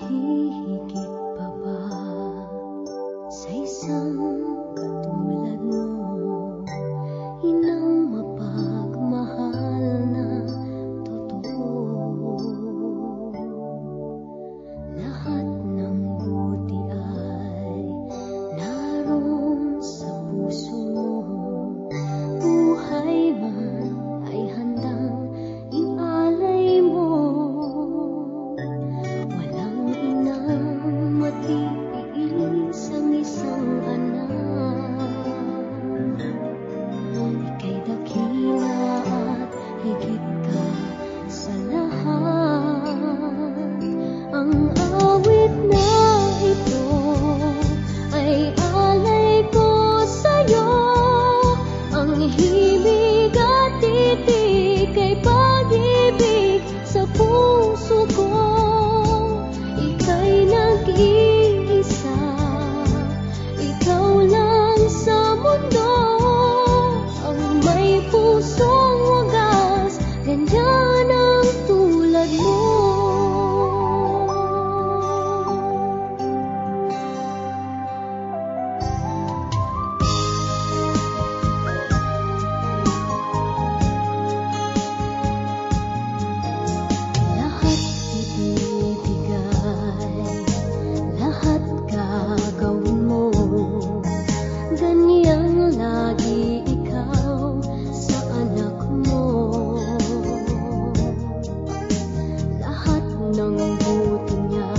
hihigit pa ba sa isang katulad mo? Inang mapagmahal na totoo. Lahat ng buti ay naroon sa puso mo. Buhay man ay handang ialay mo. Walang inang matiis ang isang anak. Ika'y dakila at higit ka sa lahat. Ang awit na ito ay alay ko sa'yo. Ang himig at titig ay pag-ibig sa puso ko. Ika'y nag-iisa, ikaw lang sa mundo. Ang may pusong wagas, ganyan ang tulad mo. Lahat ibibigay, lahat gagawin mo. Ganyang lagi ikaw sa anak mo. Lahat ng buti niya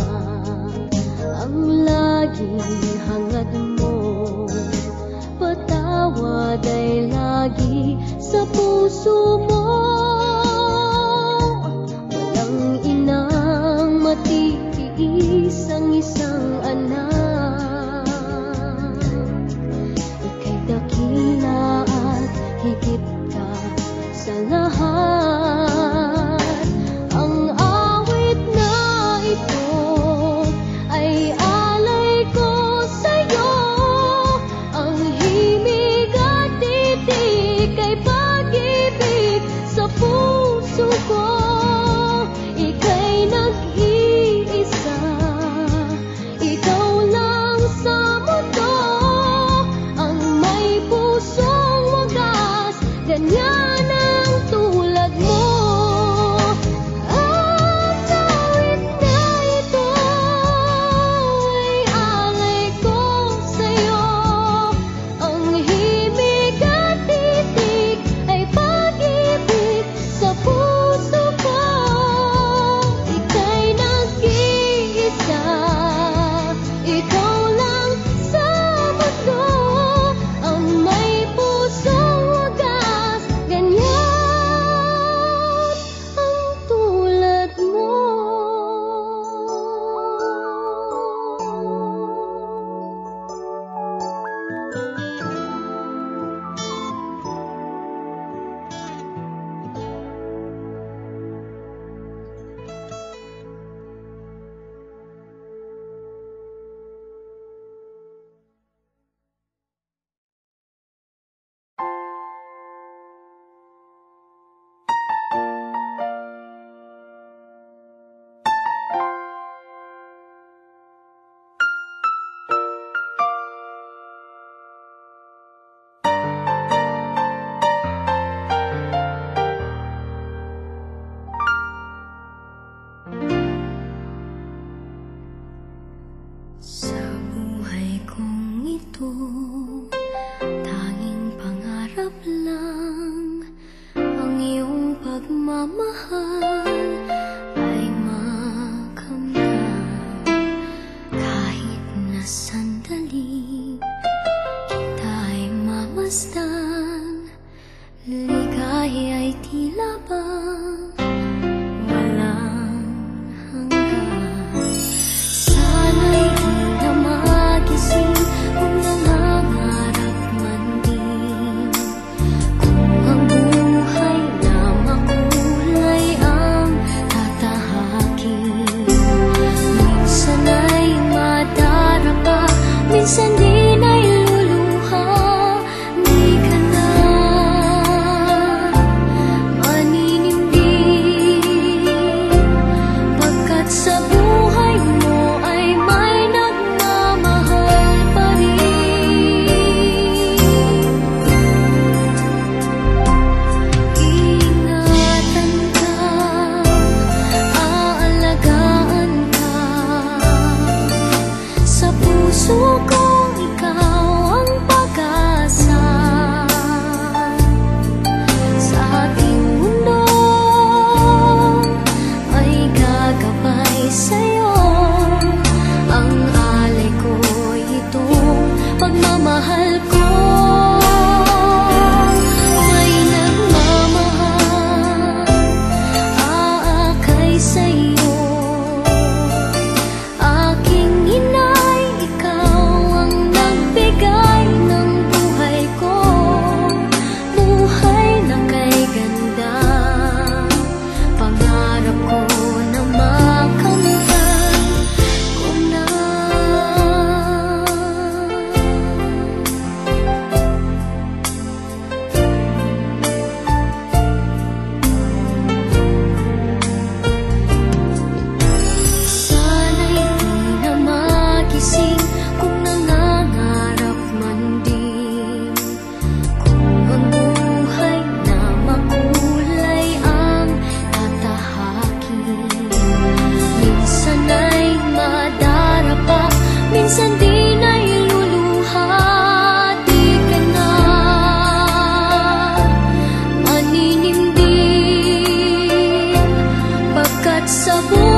ang laging hangad mo. Patawad ay lagi sa puso mo. Walang inang matitiis ang isang anak. Ika'y dakila at higit ka sa lahat. Ang awit na ito ay alay ko sa'yo. Ang himig at titig ay pag-ibig pangarap ko na makamtan ko na. Sana'y di na magising kung nangangarap man din, kung ang buhay na makulay ang tatahakin. Minsan ay madarapa, minsan din ay luluha. Di ka na maninindig, pagkat sa buhay